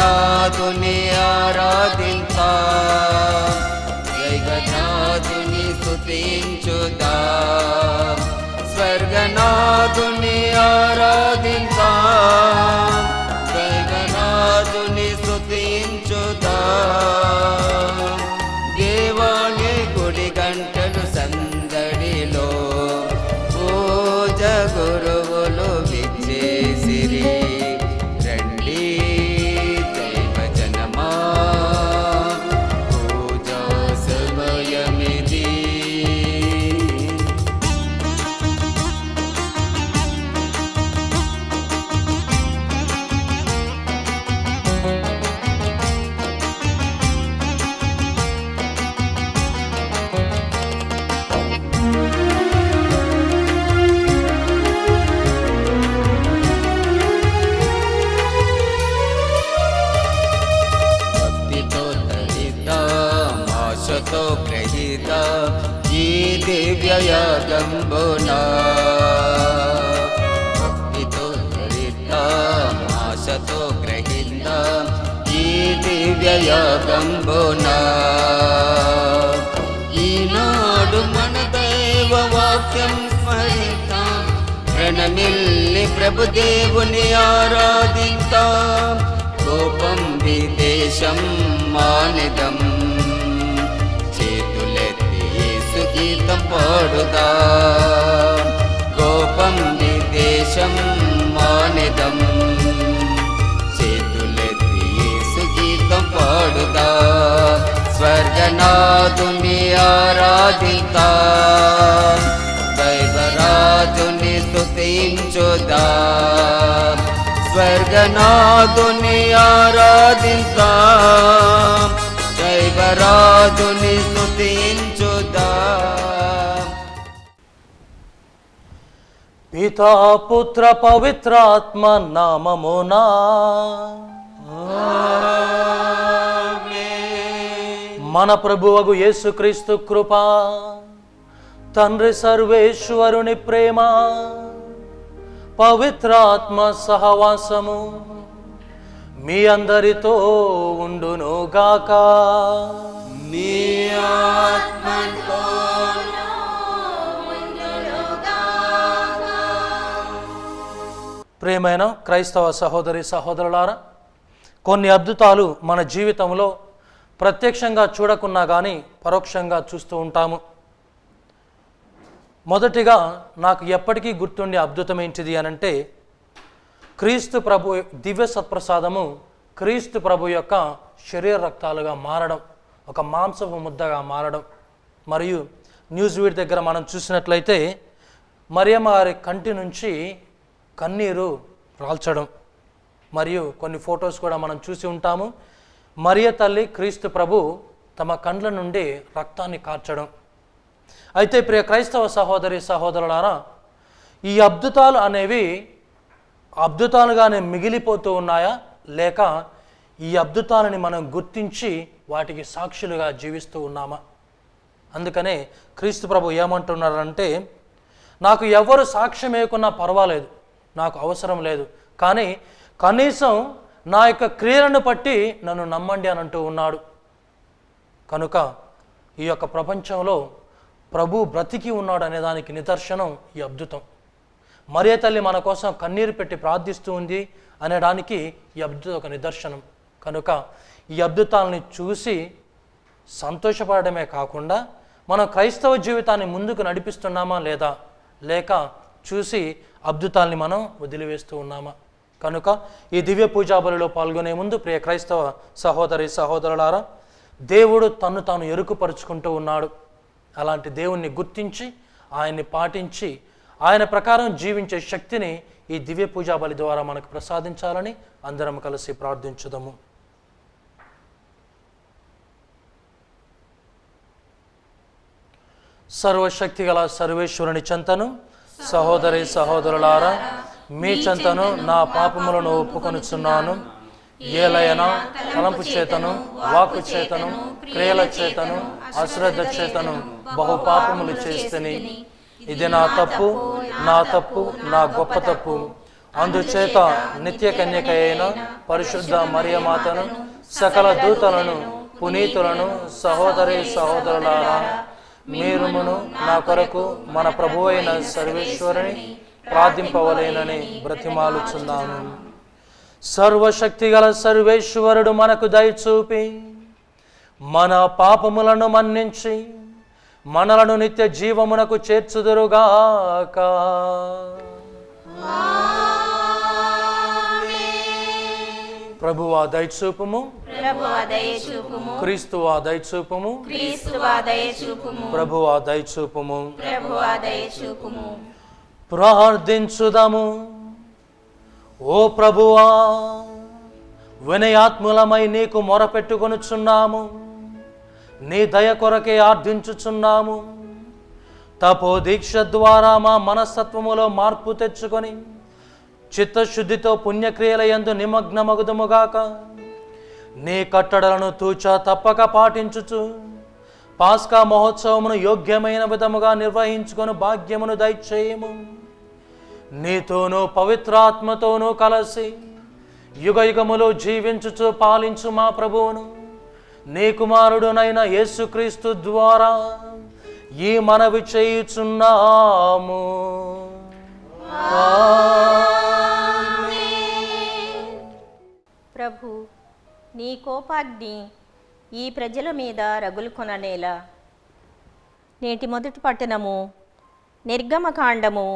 దైవనాథుని ఆరాధించుదాం, దైవనాథుని స్తుతించుదాం, స్వర్గనాథుని ఆరాధించుదాం, దైవనాథుని స్తుతించుదాం. దేవాని గుడి గంటలు సందడిలో పూజ గురువులు విచ్చేసిరి. రండి దైవజనమా, పూజా సమయమిది. గ్రహీత ఈ దివ్యయాగంబునా, భక్తితో త్వరిత ఆశతో గ్రహీత ఈ దివ్యయాగంబునా. ఈనాడు మన దైవ వాక్యం స్మరిద్దాం, ప్రణమిల్లి ప్రభుదేవుని ఆరాధిద్దాం. కోపం విదేశం మానిదం, గీతం పాడుదాం. కోపం విదేశం మానిదం, చేతులెత్తి యేసు గీతం పాడుదాం. స్వర్గనాథుని ఆరాధిద్దాం, దైవరాజుని స్తుతించుదాం, స్వర్గనాథుని ఆరాధిద్దాం, దైవరాజుని స్తుతించుదాం. పితా పుత్ర పవిత్రాత్మ నామమునా మన ప్రభువగు యేసుక్రీస్తు కృప, తండ్రి సర్వేశ్వరుని ప్రేమ, పవిత్రాత్మ సహవాసము మీ అందరితో ఉండునుగాక. నీ ఆత్మతో ప్రియమైన క్రైస్తవ సహోదరి సహోదరులారా, కొన్ని అద్భుతాలు మన జీవితంలో ప్రత్యక్షంగా చూడకున్నా కానీ పరోక్షంగా చూస్తూ ఉంటాము. మొదటిగా నాకు ఎప్పటికీ గుర్తుండే అద్భుతం ఏంటిది అనంటే, క్రీస్తు ప్రభు దివ్య సత్ప్రసాదము క్రీస్తు ప్రభు యొక్క శరీర రక్తాలుగా మారడం, ఒక మాంసపు ముద్దగా మారడం. మరియు న్యూస్ వీడ్ దగ్గర మనం చూసినట్లయితే మరియమ్మ గారి కంటి నుంచి కన్నీరు రాల్చడం, మరియు కొన్ని ఫొటోస్ కూడా మనం చూసి ఉంటాము. మరియ తల్లి క్రీస్తు ప్రభు తమ కండ్ల నుండి రక్తాన్ని కార్చడం. అయితే ప్రియ క్రైస్తవ సహోదరి సహోదరులారా, ఈ అద్భుతాలు అనేవి అద్భుతాలుగానే మిగిలిపోతూ ఉన్నాయా, లేక ఈ అద్భుతాలని మనం గుర్తించి వాటికి సాక్షులుగా జీవిస్తూ ఉన్నామా? అందుకనే క్రీస్తు ప్రభు ఏమంటున్నారంటే, నాకు ఎవరు సాక్ష్యం వేయకున్నా పర్వాలేదు, నాకు అవసరం లేదు, కానీ కనీసం నా యొక్క క్రియలను బట్టి నన్ను నమ్మండి అని అంటూ ఉన్నాడు. కనుక ఈ యొక్క ప్రపంచంలో ప్రభు బ్రతికి ఉన్నాడు అనేదానికి నిదర్శనం ఈ అద్భుతం. మరియ తల్లి మన కోసం కన్నీరు పెట్టి ప్రార్థిస్తూ ఉంది అనేదానికి ఈ అద్భుతం ఒక నిదర్శనం. కనుక ఈ అద్భుతాలని చూసి సంతోషపడమే కాకుండా మనం క్రైస్తవ జీవితాన్ని ముందుకు నడిపిస్తున్నామా లేదా, లేక చూసి అద్భుతాల్ని మనం వదిలివేస్తూ ఉన్నామా? కనుక ఈ దివ్య పూజా బలిలో పాల్గొనే ముందు ప్రియ క్రైస్తవ సహోదరి సహోదరులారా, దేవుడు తన్ను తాను ఎరుకుపరుచుకుంటూ ఉన్నాడు. అలాంటి దేవుణ్ణి గుర్తించి ఆయన్ని పాటించి ఆయన ప్రకారం జీవించే శక్తిని ఈ దివ్య పూజా బలి ద్వారా మనకు ప్రసాదించాలని అందరం కలిసి ప్రార్థించుదాము. సర్వశక్తి గల సర్వేశ్వరుని చెంతను, సహోదరి సహోదరులారా, మీ చెంతను నా పాపములను ఒప్పుకొనుచున్నాను. ఏలైనా తలంపు చేతను, వాక్కు చేతను, క్రియల చేతను, అశ్రద్ధ చేతను బహు పాపములు చేస్తేని. ఇది నా తప్పు, నా గొప్ప తప్పు. అందుచేత నిత్య కన్యక అయిన పరిశుద్ధ మరియమాతను సకల దూతలను పునీతులను సహోదరి సహోదరులారా మీరుమును నా కొరకు మన ప్రభువైన సర్వేశ్వరుని ప్రార్థింపవలేనని బ్రతిమాలుచున్నాను. సర్వశక్తిగల సర్వేశ్వరుడు మనకు దయచూపి మన పాపములను మన్నించి మనలను నిత్య జీవమునకు చేర్చుదురుగాక. ప్రభువా దయచూపుము, క్రీస్తువా దయచూపుము, ప్రభువా దయచూపుము. ప్రార్థించుదాము. ఓ ప్రభువా, వినయాత్ములమై నీకు మొరపెట్టుకొనుచున్నాము, నీ దయ కొరకే ఆర్థించుచున్నాము. తపో దీక్ష ద్వారా మా మనస్తత్వములో మార్పు తెచ్చుకొని చిత్తశుద్ధితో పుణ్యక్రియల యందు నిమగ్నమగుదుముగాక. నీ కట్టడలను తూచా తప్పక పాటించుచు పాస్కా మహోత్సవమును యోగ్యమైన విధముగా నిర్వహించుకొని భాగ్యమును దయచేయము. నీతోనూ పవిత్రాత్మతోనూ కలిసి యుగయుగములు జీవించుచు పాలించు మా ప్రభువును నీ కుమారుడునైన యేసుక్రీస్తు ద్వారా ఈ మనవి చేయుచున్నాము. ప్రభు, నీ కోపాగ్ని ఈ ప్రజల మీద రగులుకొననేలా. నేటి మొదటి పట్టణము నిర్గమకాండము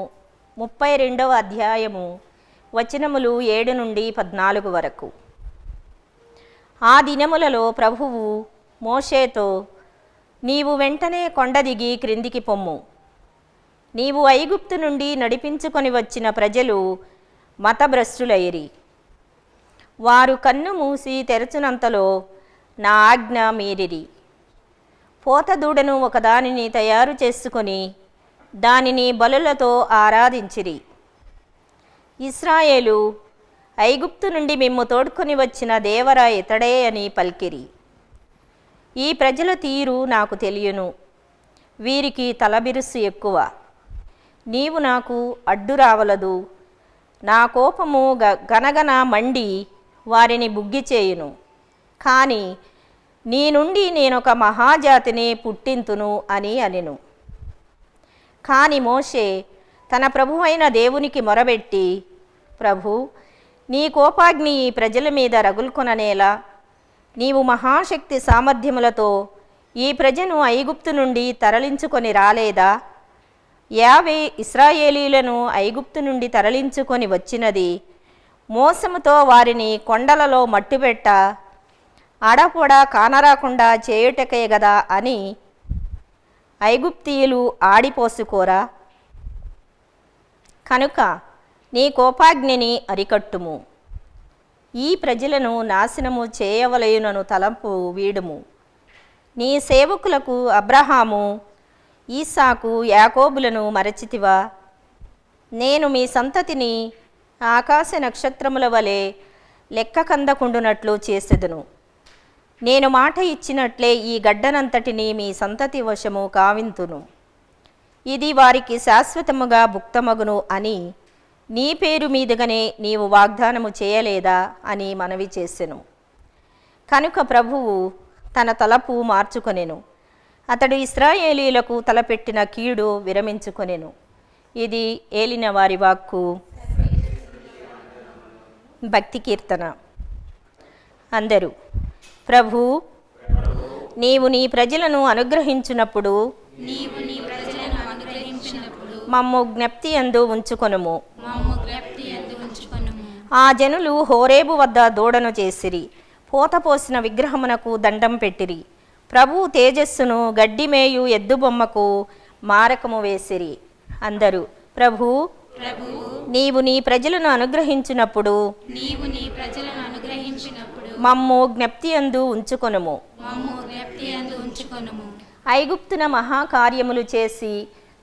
32వ అధ్యాయము వచనములు 7 నుండి 14 వరకు. ఆ దినములలో ప్రభువు మోషేతో, నీవు వెంటనే కొండ దిగి క్రిందికి పొమ్ము. నీవు ఐగుప్తు నుండి నడిపించుకొని వచ్చిన ప్రజలు మతభ్రష్టులైరి. వారు కన్ను మూసి తెరచునంతలో నా ఆజ్ఞ మీరిరి. పోతదూడను ఒకదానిని తయారు చేసుకొని దానిని బలులతో ఆరాధించిరి. ఇశ్రాయేలు, ఐగుప్తు నుండి మిమ్ము తోడ్కొని వచ్చిన దేవర ఇతడే అని పలికిరి. ఈ ప్రజల తీరు నాకు తెలియను, వీరికి తలబిరుసు ఎక్కువ. నీవు నాకు అడ్డు రావలదు. నా కోపము గనగన మండి వారిని బుగ్గి చేయును. కానీ నీ నుండి నేనొక మహాజాతిని పుట్టింతును అని అనెను. కాని మోషే తన ప్రభువైన దేవునికి మొరబెట్టి, ప్రభు, నీ కోపాగ్ని ఈ ప్రజల మీద రగులుకొననేలా. నీవు మహాశక్తి సామర్థ్యములతో ఈ ప్రజను ఐగుప్తు నుండి తరలించుకొని రాలేదా? యావే ఇశ్రాయేలీలను ఐగుప్తు నుండి తరలించుకొని వచ్చినది మోసముతో వారిని కొండలలో మట్టిపెట్ట అడపొడ కానరాకుండా చేయుటకే గదా అని ఐగుప్తీయులు ఆడిపోసుకోరా? కనుక నీ కోపాగ్నిని అరికట్టుము. ఈ ప్రజలను నాశనము చేయవలయునను తలంపు వీడుము. నీ సేవకులకు అబ్రహాము, ఈసాకు, యాకోబులను మరచితివా? నేను మీ సంతతిని ఆకాశ నక్షత్రముల వలె లెక్క కందకుండునట్లు చేసెదను. నేను మాట ఇచ్చినట్లే ఈ గడ్డనంతటిని మీ సంతతి వశము కావింతును. ఇది వారికి శాశ్వతముగా భుక్తమగును అని నీ పేరు మీదుగానే నీవు వాగ్దానము చేయలేదా అని మనవి చేసెను. కనుక ప్రభువు తన తలపు మార్చుకొనెను. అతడు ఇశ్రాయేలీలకు తలపెట్టిన కీడు విరమించుకొనెను. ఇది ఏలిన వారి వాక్కు. భక్తి కీర్తన. అందరూ, ప్రభు, నీవు నీ ప్రజలను అనుగ్రహించినప్పుడు మమ్ము జ్ఞప్తి యందు ఉంచుకొనుము. ఆ జనులు హోరేబు వద్ద దూడను చేసిరి, పోతపోసిన విగ్రహమునకు దండం పెట్టిరి. ప్రభు తేజస్సును గడ్డిమేయు ఎద్దుబొమ్మకు మారకము వేసిరి. అందరూ, ప్రభు, నీవు నీ ప్రజలను అనుగ్రహించినప్పుడు మమ్ము జ్ఞప్తి యందు ఉంచుకొనుము. ఐగుప్తున మహాకార్యములు చేసి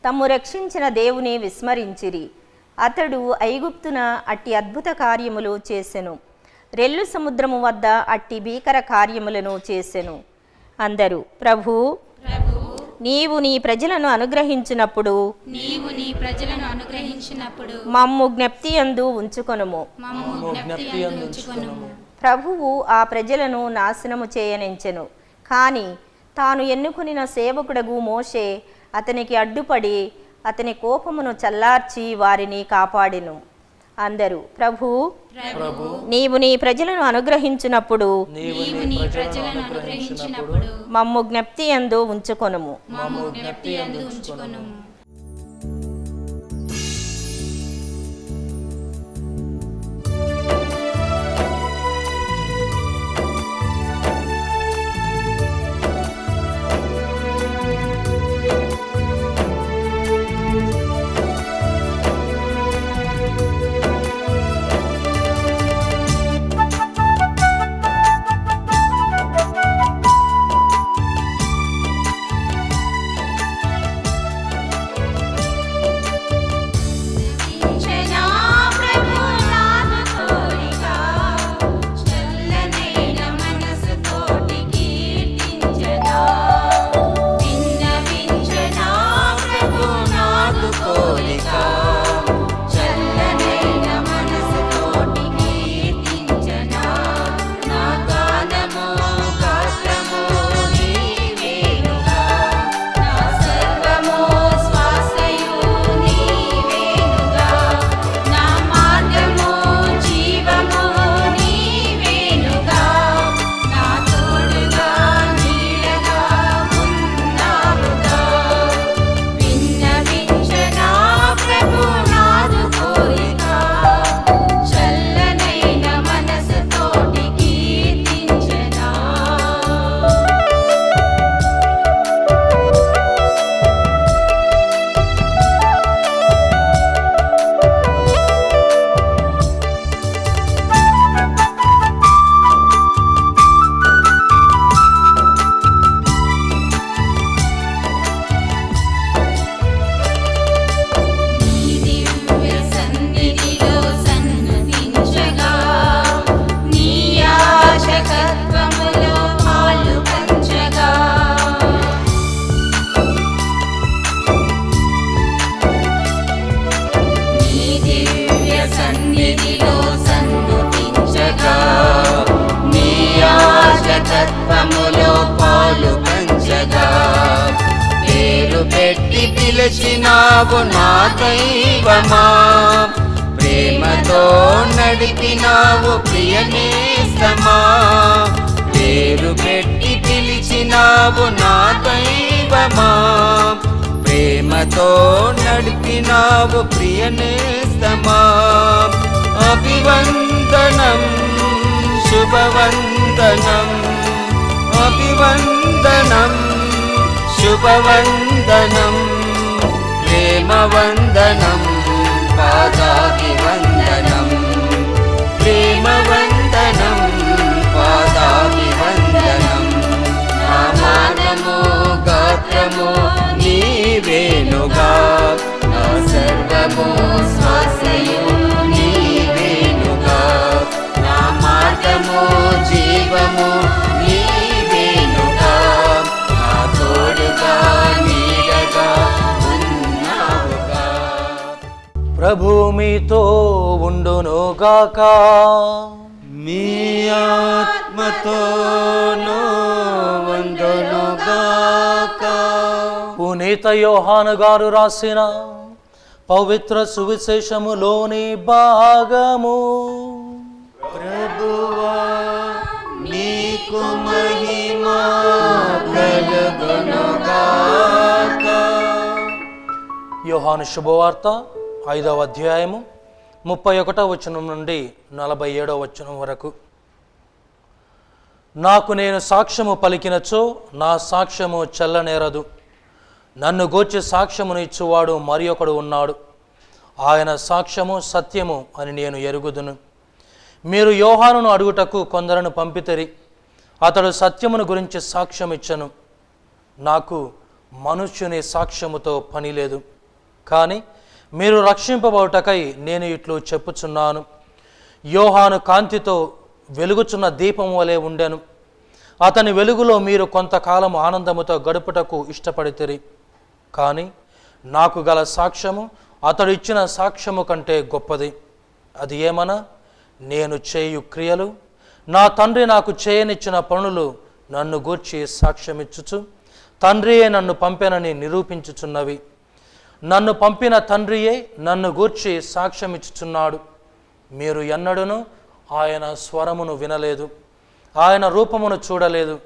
తమ్ము రక్షించిన దేవుని విస్మరించిరి. అతడు ఐగుప్తున అట్టి అద్భుత కార్యములు చేసెను. రెల్లు సముద్రము వద్ద అట్టి భీకర కార్యములను చేసెను. అందరూ, ప్రభు, నీవు నీ ప్రజలను అనుగ్రహించినప్పుడు మమ్ము జ్ఞప్తియందు ఉంచుకొనుము. ప్రభువు ఆ ప్రజలను నాశనము చేయనించెను. కాని తాను ఎన్నుకొనిన సేవకుడగు మోషే అతనికి అడ్డుపడి అతని కోపమును చల్లార్చి వారిని కాపాడెను. అందరూ ప్రభు నీవు నీ ప్రజలను అనుగ్రహించినప్పుడు మమ్ము జ్ఞప్తియందు ఉంచుకొనుము. తత్వములో పాలు పంచగా పేరు పెట్టి పిలిచినావు నా దైవమా. ప్రేమతో నడిపినావు ప్రియనేస్తమా. పేరు పెట్టి పిలిచినావు నా దైవమా. ప్రేమతో నడిపినావు ప్రియనేస్తమా. అభివందనం శుభవందనం అభివందనం శుభవందనం ప్రేమవందనం పాదాభివందనం ప్రేమవందనం పాదాభివందనం. నా మానము గాత్రము నీవేనుగా నా సర్వము శ్వాసయు నీవేనుగా. నా మార్గము జీవము నీవేనుగా. నా తోడుగా నీడగా ఉన్నావుగా. ప్రభు మీతో ఉండునుగాక. మీ ఆత్మతోనూ ఉండునుగాక. పునీత యోహాను గారు రాసిన పవిత్ర సువిశేషములోని భాగము. ప్రభువా నీకు మహిమా కలుగునుగాక. యోహాను శుభవార్త 5వ అధ్యాయము 31వ వచనం నుండి 47వ వచనం వరకు. నాకు నేను సాక్ష్యము పలికినచో నా సాక్ష్యము చెల్లనేరదు. నన్ను గూర్చి సాక్ష్యమును ఇచ్చువాడు మరి ఒకడు ఉన్నాడు. ఆయన సాక్ష్యము సత్యము అని నేను ఎరుగుదును. మీరు యోహానును అడుగుటకు కొందరును పంపితిరి. అతడు సత్యమును గురించి సాక్ష్యం ఇచ్చను. నాకు మనుష్యుని సాక్ష్యముతో పని లేదు. కానీ మీరు రక్షింపబడుటకై నేను ఇట్లు చెప్పుచున్నాను. యోహాను కాంతితో వెలుగుచున్న దీపం వలె ఉండెను. అతని వెలుగులో మీరు కొంతకాలం ఆనందముతో గడుపుటకు ఇష్టపడితిరి. కానీ నాకు గల సాక్ష్యము అతడు ఇచ్చిన సాక్ష్యము కంటే గొప్పది. అది ఏమనా, నేను చేయు క్రియలు నా తండ్రి నాకు చేయనిచ్చిన పనులు నన్ను గూర్చి సాక్ష్యమిచ్చుచు తండ్రియే నన్ను పంపెనని నిరూపించుచున్నవి. నన్ను పంపిన తండ్రియే నన్ను గూర్చి సాక్ష్యమిచ్చుచున్నాడు. మీరు ఎన్నడూను ఆయన స్వరమును వినలేదు, ఆయన రూపమును చూడలేదు.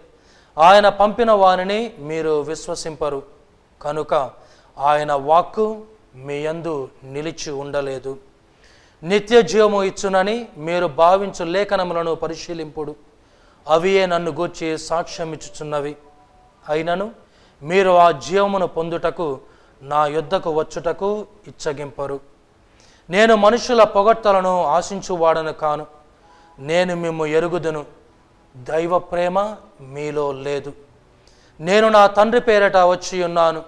ఆయన పంపిన వారిని మీరు విశ్వసింపరు కనుక ఆయన వాక్కు మీ యందు నిలిచి ఉండలేదు. నిత్య జీవము ఇచ్చునని మీరు భావించు లేఖనములను పరిశీలింపుడు, అవియే నన్ను గూర్చి సాక్ష్యం ఇచ్చుచున్నవి. అయినను మీరు ఆ జీవమును పొందుటకు నా యొద్దకు వచ్చుటకు ఇచ్చగింపరు. నేను మనుషుల పొగడ్తలను ఆశించువాడను కాను. నేను మిమ్ము ఎరుగుదును, దైవ ప్రేమ మీలో లేదు. నేను నా తండ్రి పేరట వచ్చి ఉన్నాను,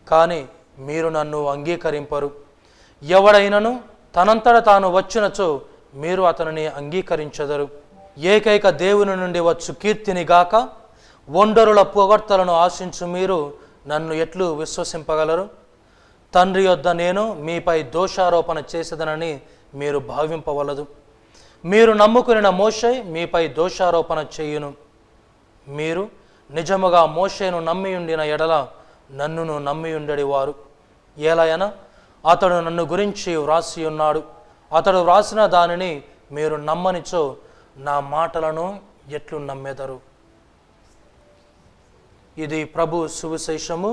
కానీ మీరు నన్ను అంగీకరింపరు. ఎవడైనను తనంతట తాను వచ్చినచో మీరు అతనిని అంగీకరించెదరు. ఏకైక దేవుని నుండి వచ్చు కీర్తిని గాక ఒండరుల పొగడ్తలను ఆశించు మీరు నన్ను ఎట్లు విశ్వసింపగలరు? తండ్రి యొద్ద నేను మీపై దోషారోపణ చేసేదనని మీరు భావింపవలదు. మీరు నమ్ముకున్న మోషే మీపై దోషారోపణ చేయును. మీరు నిజముగా మోషేను నమ్మియుండిన ఎడల నన్నును నమ్మియుండెడి వారు. ఏలయన అతడు నన్ను గురించి వ్రాసి ఉన్నాడు. అతడు వ్రాసిన దానిని మీరు నమ్మనిచో నా మాటలను ఎట్లు నమ్మెదరు? ఇది ప్రభు సువిశేషము.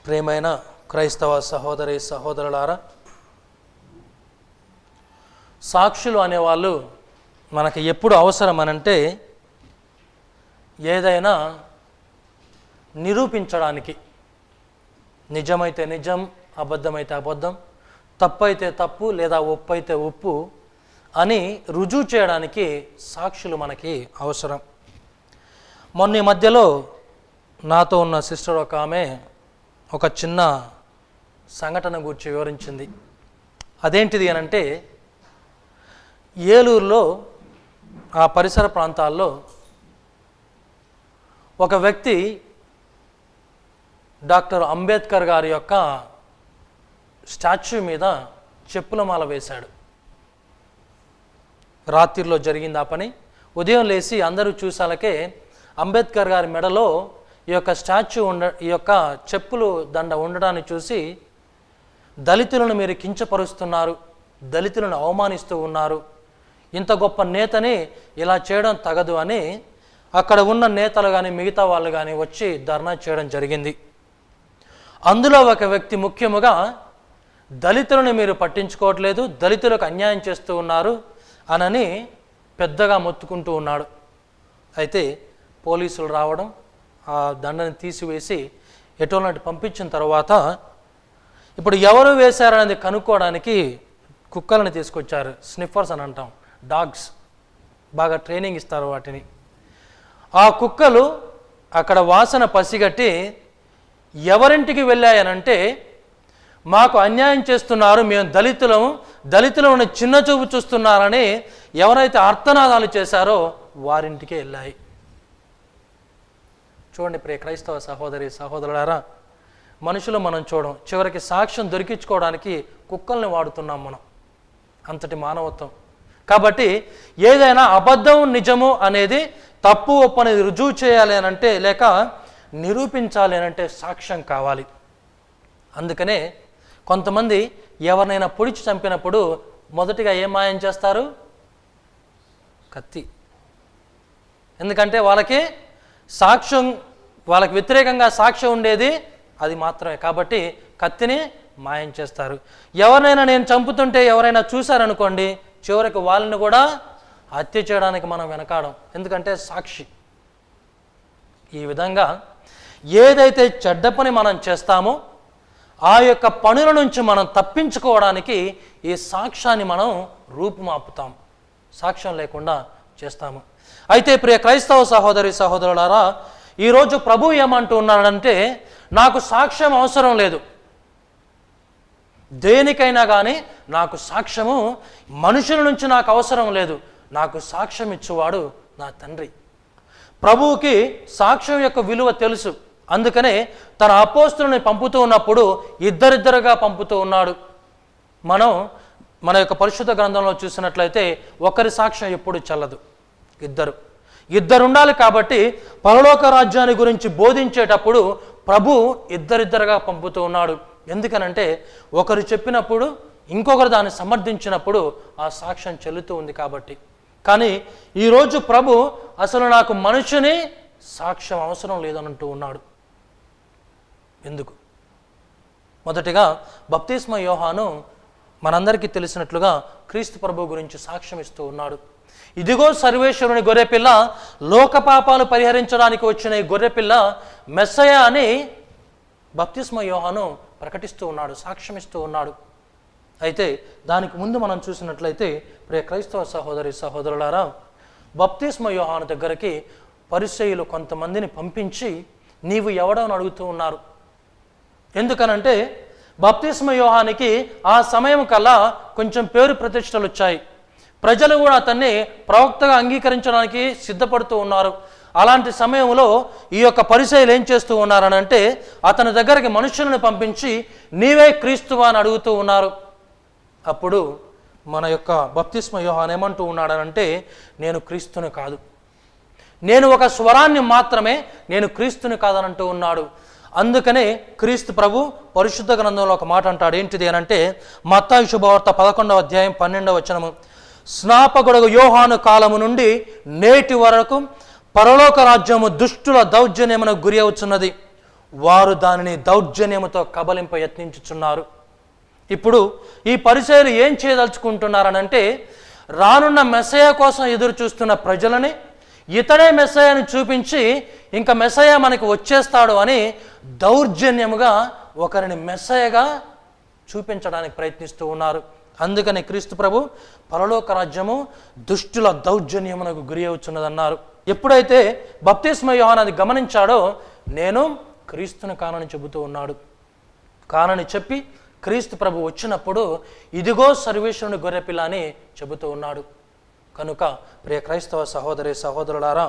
ప్రేమైన క్రైస్తవ సహోదరి సహోదరులారా, సాక్షులు అనేవాళ్ళు మనకి ఎప్పుడు అవసరం అనంటే ఏదైనా నిరూపించడానికి, నిజమైతే నిజం, అబద్ధమైతే అబద్ధం, తప్పు అయితే తప్పు లేదా ఒప్పు అయితే ఒప్పు అని రుజువు చేయడానికి సాక్షులు మనకి అవసరం. మొన్న ఈ మధ్యలో నాతో ఉన్న సిస్టర్ ఒక ఆమె ఒక చిన్న సంఘటన గురించి వివరించింది. అదేంటిది అనంటే, ఏలూరులో ఆ పరిసర ప్రాంతాల్లో ఒక వ్యక్తి డాక్టర్ అంబేద్కర్ గారి యొక్క స్టాచ్యూ మీద చెప్పుల మాల వేశాడు. రాత్రిలో జరిగింది ఆ పని. ఉదయం లేచి అందరూ చూసాలకే అంబేద్కర్ గారి మెడలో ఈ యొక్క స్టాచ్యూ ఈ యొక్క చెప్పులు దండ ఉండడాన్ని చూసి, దళితులను మీరు కించపరుస్తున్నారు, దళితులను అవమానిస్తూ ఉన్నారు, ఇంత గొప్ప నేతని ఇలా చేయడం తగదు అని అక్కడ ఉన్న నేతలు కానీ మిగతా వాళ్ళు కానీ వచ్చి ధర్నా చేయడం జరిగింది. అందులో ఒక వ్యక్తి ముఖ్యముగా దళితులను మీరు పట్టించుకోవట్లేదు, దళితులకు అన్యాయం చేస్తూ ఉన్నారు అనని పెద్దగా మొత్తుకుంటూ ఉన్నాడు. అయితే పోలీసులు రావడం, ఆ దండని తీసివేసి ఎటోనట్టు పంపించిన తర్వాత ఇప్పుడు ఎవరు వేశారనేది కనుక్కోవడానికి కుక్కలను తీసుకొచ్చారు. స్నిఫర్స్ అని అంటాం, డాగ్స్, బాగా ట్రైనింగ్ ఇస్తారు వాటిని. ఆ కుక్కలు అక్కడ వాసన పసిగట్టి ఎవరింటికి వెళ్ళాయనంటే, మాకు అన్యాయం చేస్తున్నారు, మేము దళితులను చిన్న చూపు చూస్తున్నారని ఎవరైతే అర్థనాదాలు చేశారో వారింటికే వెళ్ళాయి. చూడండి ప్రియ క్రైస్తవ సహోదరి సహోదరులారా, మనుషులు మనం చూడం, చివరికి సాక్ష్యం దొరికించుకోవడానికి కుక్కల్ని వాడుతున్నాం మనం. అంతటి మానవత్వం. కాబట్టి ఏదైనా అబద్ధం నిజము అనేది, తప్పు ఒప్పు అనేది రుజువు చేయాలి అనంటే, లేక నిరూపించాలి అనంటే సాక్ష్యం కావాలి. అందుకనే కొంతమంది ఎవరినైనా పొడిచి చంపినప్పుడు మొదటిగా ఏం మాయం చేస్తారు? కత్తి. ఎందుకంటే వాళ్ళకి సాక్ష్యం, వాళ్ళకి వ్యతిరేకంగా సాక్ష్యం ఉండేది అది మాత్రమే. కాబట్టి కత్తిని మాయం చేస్తారు. ఎవరినైనా నేను చంపుతుంటే ఎవరైనా చూశారనుకోండి, చివరికి వాళ్ళని కూడా హత్య చేయడానికి మనం వెనకాడం, ఎందుకంటే సాక్షి. ఈ విధంగా ఏదైతే చెడ్డ పని మనం చేస్తామో ఆ యొక్క పనుల నుంచి మనం తప్పించుకోవడానికి ఈ సాక్ష్యాన్ని మనం రూపుమాపుతాం, సాక్ష్యం లేకుండా చేస్తాము. అయితే ప్రియ క్రైస్తవ సహోదరి సహోదరులారా, ఈరోజు ప్రభు ఏమంటూ ఉన్నాడంటే, నాకు సాక్ష్యం అవసరం లేదు, దేనికైనా కానీ నాకు సాక్ష్యము మనుషుల నుంచి నాకు అవసరం లేదు, నాకు సాక్ష్యం ఇచ్చేవాడు నా తండ్రి. ప్రభువుకి సాక్ష్యం యొక్క విలువ తెలుసు. అందుకనే తన అపోస్తులని పంపుతూ ఉన్నప్పుడు ఇద్దరిద్దరుగా పంపుతూ ఉన్నాడు. మన యొక్క పరిశుద్ధ గ్రంథంలో చూసినట్లయితే ఒకరి సాక్ష్యం ఎప్పుడు చెల్లదు, ఇద్దరు ఉండాలి. కాబట్టి పరలోక రాజ్యాన్ని గురించి బోధించేటప్పుడు ప్రభు ఇద్దరిద్దరుగా పంపుతూ ఉన్నాడు. ఎందుకనంటే ఒకరు చెప్పినప్పుడు ఇంకొకరు దాన్ని సమర్థించినప్పుడు ఆ సాక్ష్యం చెల్లుతూ ఉంది కాబట్టి. కానీ ఈరోజు ప్రభు అసలు నాకు మనుషుని సాక్ష్యం అవసరం లేదనంటూ ఉన్నాడు. ఎందుకు? మొదటిగా బప్తిస్మ యోహాను మనందరికీ తెలిసినట్లుగా క్రీస్తు ప్రభు గురించి సాక్ష్యం ఇస్తూ ఉన్నాడు. ఇదిగో సర్వేశ్వరుని గొర్రెపిల్ల, లోక పాపాలు పరిహరించడానికి వచ్చిన ఈ గొర్రెపిల్ల మెస్సయ అని బప్తిస్మ యోహాను ప్రకటిస్తూ ఉన్నాడు, సాక్ష్యం ఇస్తూ ఉన్నాడు. అయితే దానికి ముందు మనం చూసినట్లయితే ప్రియ క్రైస్తవ సహోదరి సహోదరులారా, బప్తిస్మ యోహాను దగ్గరికి పరిసయ్యులు కొంతమందిని పంపించి నీవు ఎవడని అడుగుతూ ఉన్నారు. ఎందుకనంటే బప్తిస్మ యోహానికి ఆ సమయం కల్లా కొంచెం పేరు ప్రతిష్టలు వచ్చాయి. ప్రజలు కూడా అతన్ని ప్రవక్తగా అంగీకరించడానికి సిద్ధపడుతూ ఉన్నారు. అలాంటి సమయంలో ఈ యొక్క పరిసయ్యులు ఏం చేస్తూ ఉన్నారనంటే అతని దగ్గరికి మనుషులను పంపించి నీవే క్రీస్తువా అని అడుగుతూ ఉన్నారు. అప్పుడు మన యొక్క బప్తిస్మ యోహాను ఏమంటూ ఉన్నాడనంటే నేను క్రీస్తుని కాదు, నేను ఒక స్వరాన్ని మాత్రమే, నేను క్రీస్తుని కాదనంటూ ఉన్నాడు. అందుకనే క్రీస్తు ప్రభు పరిశుద్ధ గ్రంథంలో ఒక మాట అంటాడు. ఏంటిది అనంటే మత్తయి శుభవార్త 11వ అధ్యాయం 12వ వచనము, స్నాపకుడు యోహాను కాలము నుండి నేటి వరకు పరలోక రాజ్యము దుష్టుల దౌర్జన్యమునకు గురి అవుతున్నది, వారు దానిని దౌర్జన్యముతో కబలింప యత్నించుచున్నారు. ఇప్పుడు ఈ పరిసయ్యులు ఏం చేయదలుచుకుంటున్నారనంటే రానున్న మెస్సయ కోసం ఎదురు చూస్తున్న ప్రజలని ఇతడే మెస్సయని చూపించి ఇంకా మెస్సయ మనకి వచ్చేస్తాడు అని దౌర్జన్యముగా ఒకరిని మెస్సయగా చూపించడానికి ప్రయత్నిస్తూ ఉన్నారు. అందుకని క్రీస్తు ప్రభు పరలోక రాజ్యము దుష్టుల దౌర్జన్యమునకు గురి అవుతున్నదన్నారు. ఎప్పుడైతే బప్తిస్మ యోహాను అది గమనించాడో నేను క్రీస్తుని కానని చెబుతూ ఉన్నాడు. కానని చెప్పి క్రీస్తు ప్రభు వచ్చినప్పుడు ఇదిగో సర్వేశ్వరుని గొర్రెపిల్ల అని చెబుతూ ఉన్నాడు. కనుక ప్రియ క్రైస్తవ సహోదరి సహోదరులారా,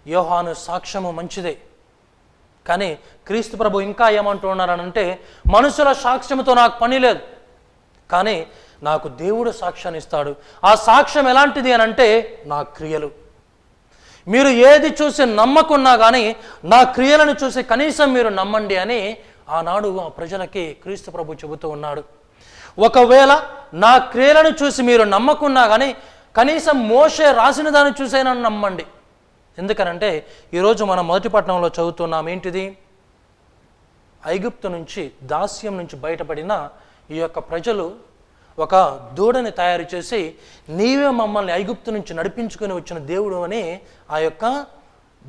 యోహాను సాక్ష్యము మంచిదే, కానీ క్రీస్తు ప్రభు ఇంకా ఏమంటూ ఉన్నారనంటే మనుషుల సాక్ష్యముతో నాకు పని లేదు, కానీ నాకు దేవుడు సాక్ష్యాన్ని ఇస్తాడు. ఆ సాక్ష్యం ఎలాంటిది అనంటే నా క్రియలు. మీరు ఏది చూసి నమ్మకున్నా కానీ నా క్రియలను చూసి కనీసం మీరు నమ్మండి అని ఆనాడు ఆ ప్రజలకి క్రీస్తు ప్రభు చెబుతూ ఉన్నాడు. ఒకవేళ నా క్రియలను చూసి మీరు నమ్మకున్నా కానీ కనీసం మోషే రాసిన దాన్ని చూసైనా నమ్మండి. ఎందుకనంటే ఈరోజు మనం మొదటి పట్టణంలో చదువుతున్నాం. ఏంటిది? ఐగుప్తు నుంచి దాస్యం నుంచి బయటపడిన ఈ యొక్క ప్రజలు ఒక దూడని తయారు చేసి నీవే మమ్మల్ని ఐగుప్తు నుంచి నడిపించుకొని వచ్చిన దేవుడు అని ఆ యొక్క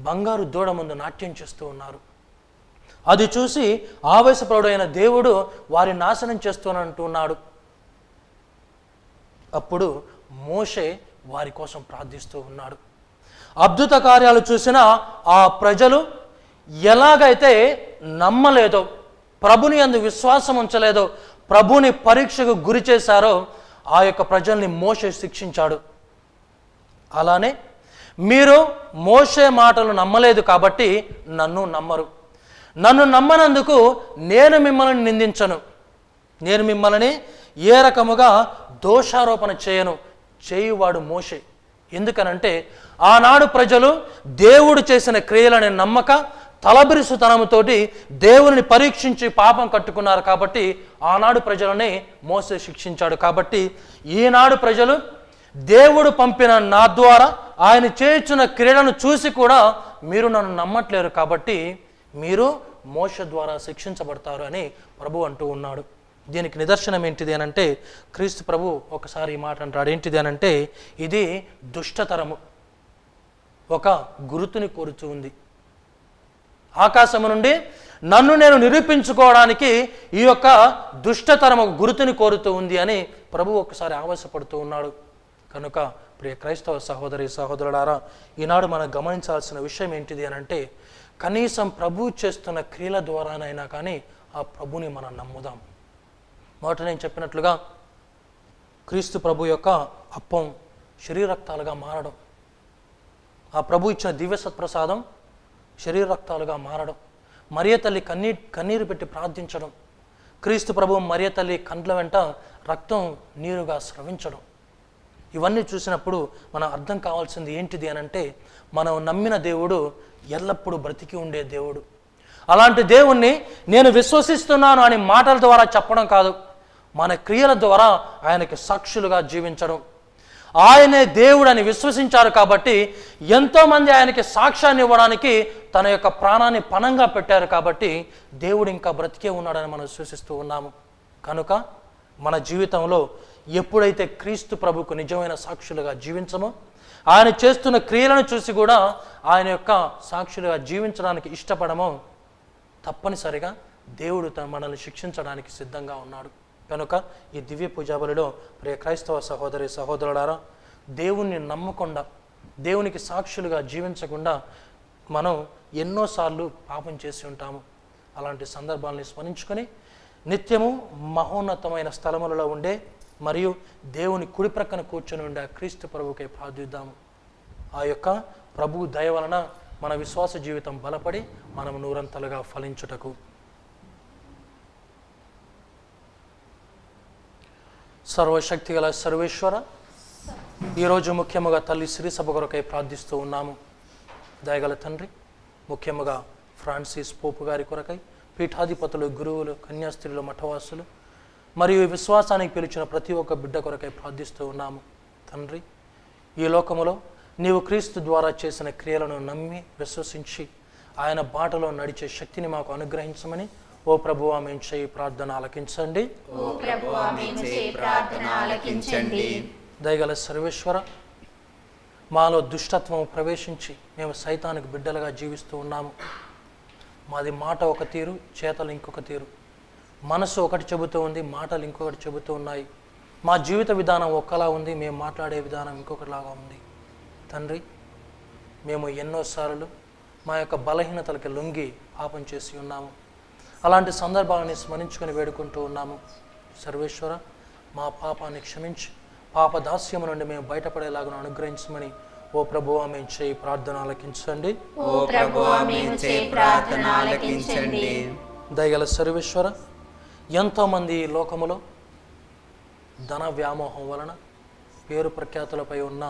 బంగారు దూడ ముందు నాట్యం చేస్తూ ఉన్నారు. అది చూసి ఆవేశపరుడైన దేవుడు వారి నాశనం చేస్తానంటున్నాడు. అప్పుడు మోషే వారి కోసం ప్రార్థిస్తూ ఉన్నాడు. అద్భుత కార్యాలు చూసిన ఆ ప్రజలు ఎలాగైతే నమ్మలేదో, ప్రభుని యందు విశ్వాసం ఉంచలేదో, ప్రభుని పరీక్షకు గురి చేశారో ఆ యొక్క ప్రజల్ని మోషే శిక్షించాడు. అలానే మీరు మోషే మాటలు నమ్మలేదు కాబట్టి నన్ను నమ్మరు. నన్ను నమ్మనందుకు నేను మిమ్మల్ని నిందించను, నేను మిమ్మల్ని ఏ రకముగా దోషారోపణ చేయను, చేయువాడు మోషే. ఎందుకనంటే ఆనాడు ప్రజలు దేవుడు చేసిన క్రియలని నమ్మక తలబిరుసుతనముతోటి దేవుని పరీక్షించి పాపం కట్టుకున్నారు. కాబట్టి ఆనాడు ప్రజలని మోసే శిక్షించాడు. కాబట్టి ఈనాడు ప్రజలు దేవుడు పంపిన నా ద్వారా ఆయన చేయుచున్న క్రియలను చూసి కూడా మీరు నన్ను నమ్మట్లేరు, కాబట్టి మీరు మోషే ద్వారా శిక్షించబడతారు అని ప్రభు అంటూ ఉన్నాడు. దీనికి నిదర్శనం ఏంటిది అనంటే క్రీస్తు ప్రభు ఒకసారి ఈ మాట అంటాడు. ఏంటిది అనంటే ఇది దుష్టతరము ఒక గురుతుని కోరుతూ ఉంది. ఆకాశము నుండి నన్ను నేను నిరూపించుకోవడానికి ఈ యొక్క దుష్టతరం ఒక గురుతుని కోరుతూ ఉంది అని ప్రభు ఒకసారి ఆవేశపడుతూ ఉన్నాడు. కనుక ప్రియ క్రైస్తవ సహోదరి సహోదరులారా, ఈనాడు మనం గమనించాల్సిన విషయం ఏంటిది అనంటే కనీసం ప్రభు చేస్తున్న క్రియల ద్వారానైనా కానీ ఆ ప్రభుని మనం నమ్ముదాం. మొదట నేను చెప్పినట్లుగా క్రీస్తు ప్రభు యొక్క అప్పం శరీరరక్తాలుగా మారడం, ఆ ప్రభు ఇచ్చిన దివ్య సత్ప్రసాదం శరీరరక్తాలుగా మారడం, మరియ తల్లి కన్నీరు పెట్టి ప్రార్థించడం, క్రీస్తు ప్రభు మరియ తల్లి కండ్ల వెంట రక్తం నీరుగా స్రవించడం, ఇవన్నీ చూసినప్పుడు మనం అర్థం కావాల్సింది ఏంటిది అని అంటే, మనం నమ్మిన దేవుడు ఎల్లప్పుడూ బ్రతికి ఉండే దేవుడు. అలాంటి దేవుణ్ణి నేను విశ్వసిస్తున్నాను అని మాటల ద్వారా చెప్పడం కాదు, మన క్రియల ద్వారా ఆయనకి సాక్షులుగా జీవించడం. ఆయనే దేవుడు అని విశ్వసించారు కాబట్టి ఎంతోమంది ఆయనకి సాక్ష్యాన్ని ఇవ్వడానికి తన యొక్క ప్రాణాన్ని పణంగా పెట్టారు కాబట్టి దేవుడు ఇంకా బ్రతికే ఉన్నాడని మనం విశ్వసిస్తూ ఉన్నాము. కనుక మన జీవితంలో ఎప్పుడైతే క్రీస్తు ప్రభుకు నిజమైన సాక్షులుగా జీవించమో, ఆయన చేస్తున్న క్రియలను చూసి కూడా ఆయన యొక్క సాక్షులుగా జీవించడానికి ఇష్టపడమో, తప్పనిసరిగా దేవుడు మనల్ని శిక్షించడానికి సిద్ధంగా ఉన్నాడు. కనుక ఈ దివ్య పూజాబలిలో ప్రియ క్రైస్తవ సహోదరి సహోదరులారా, దేవుణ్ణి నమ్మకుండా దేవునికి సాక్షులుగా జీవించకుండా మనం ఎన్నోసార్లు పాపం చేసి ఉంటాము. అలాంటి సందర్భాలని స్మరించుకొని నిత్యము మహోన్నతమైన స్థలములలో ఉండే మరియు దేవుని కుడి ప్రక్కన కూర్చొని ఉండే క్రీస్తు ప్రభువుకై ప్రార్థిద్దాము. ఆ యొక్క ప్రభు దయ వలన మన విశ్వాస జీవితం బలపడి మనం నూరంతలుగా ఫలించుటకు. సర్వశక్తి గల సర్వేశ్వర, ఈరోజు ముఖ్యముగా తల్లి శ్రీ సభ కొరకై ప్రార్థిస్తూ ఉన్నాము. దయగల తండ్రి, ముఖ్యముగా ఫ్రాన్సిస్ పోపు గారి కొరకై, పీఠాధిపతులు, గురువులు, కన్యాస్త్రీలు, మఠవాసులు మరియు విశ్వాసానికి పిలిచిన ప్రతి ఒక్క బిడ్డ కొరకై ప్రార్థిస్తూ ఉన్నాము. తండ్రి, ఈ లోకములో నీవు క్రీస్తు ద్వారా చేసిన క్రియలను నమ్మి విశ్వసించి ఆయన బాటలో నడిచే శక్తిని మాకు అనుగ్రహించమని ఓ ప్రభువా మేము చేయి ప్రార్థన ఆలకించండి. దయగల సర్వేశ్వర, మాలో దుష్టత్వం ప్రవేశించి మేము సైతానికి బిడ్డలుగా జీవిస్తూ ఉన్నాము. మాది మాట ఒక తీరు, చేతలు ఇంకొక తీరు, మనసు ఒకటి చెబుతూ ఉంది, మాటలు ఇంకొకటి చెబుతూ ఉన్నాయి. మా జీవిత విధానం ఒక్కలా ఉంది, మేము మాట్లాడే విధానం ఇంకొకటిలాగా ఉంది. తండ్రి, మేము ఎన్నోసార్లు మా యొక్క బలహీనతలకి లొంగి పాపం చేసి ఉన్నాము. అలాంటి సందర్భాలని స్మరించుకొని వేడుకుంటూ ఉన్నాము. సర్వేశ్వర, మా పాపాన్ని క్షమించి పాపదాస్యము నుండి మేము బయటపడేలాగా అనుగ్రహించమని ఓ ప్రభువా మేము చేయి ప్రార్థన ఆలకించండి. దయగల సర్వేశ్వర, ఎంతోమంది ఈ లోకములో ధన వ్యామోహం వలన, పేరు ప్రఖ్యాతులపై ఉన్న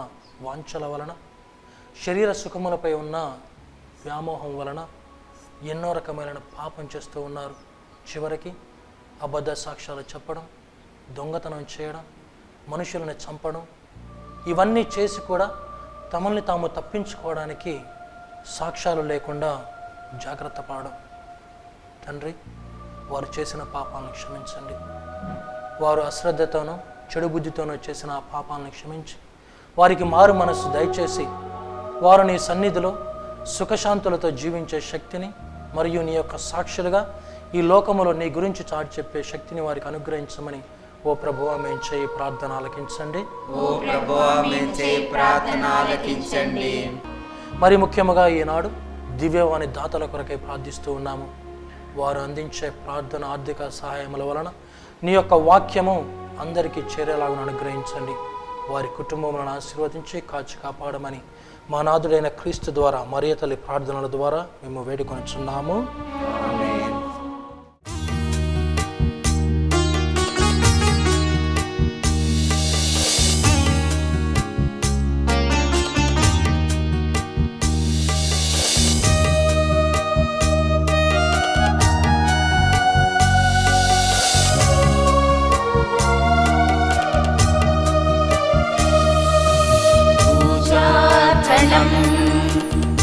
వాంఛల వలన, శరీర సుఖములపై ఉన్న వ్యామోహం వలన ఎన్నో రకమైన పాపం చేస్తూ ఉన్నారు. చివరికి అబద్ధ సాక్ష్యాలు చెప్పడం, దొంగతనం చేయడం, మనుషులను చంపడం, ఇవన్నీ చేసి కూడా తమల్ని తాము తప్పించుకోవడానికి సాక్ష్యాలు లేకుండా జాగ్రత్త పడడం. తండ్రి, వారు చేసిన పాపాలను క్షమించండి. వారు అశ్రద్ధతోనో చెడు బుద్ధితోనో చేసిన ఆ పాపాలను క్షమించి వారికి మారు మనస్సు దయచేసి వారు నీ సన్నిధిలో సుఖశాంతులతో జీవించే శక్తిని మరియు నీ యొక్క సాక్షులుగా ఈ లోకములో నీ గురించి చాటి చెప్పే శక్తిని వారికి అనుగ్రహించమని ఓ ప్రభువా మేము చేయి ప్రార్థన ఆలకించండి. మరి ముఖ్యముగా ఈనాడు దివ్యవాణి దాతల కొరకై ప్రార్థిస్తూ ఉన్నాము. వారు అందించే ప్రార్థన, ఆర్థిక సహాయముల వలన నీ యొక్క వాక్యము అందరికీ చేరేలాగా అనుగ్రహించండి. వారి కుటుంబములను ఆశీర్వదించి కాచి కాపాడమని మా నాథుడైన క్రీస్తు ద్వారా, మరియ తల్లి ప్రార్థనల ద్వారా మేము వేడుకొనిచున్నాము.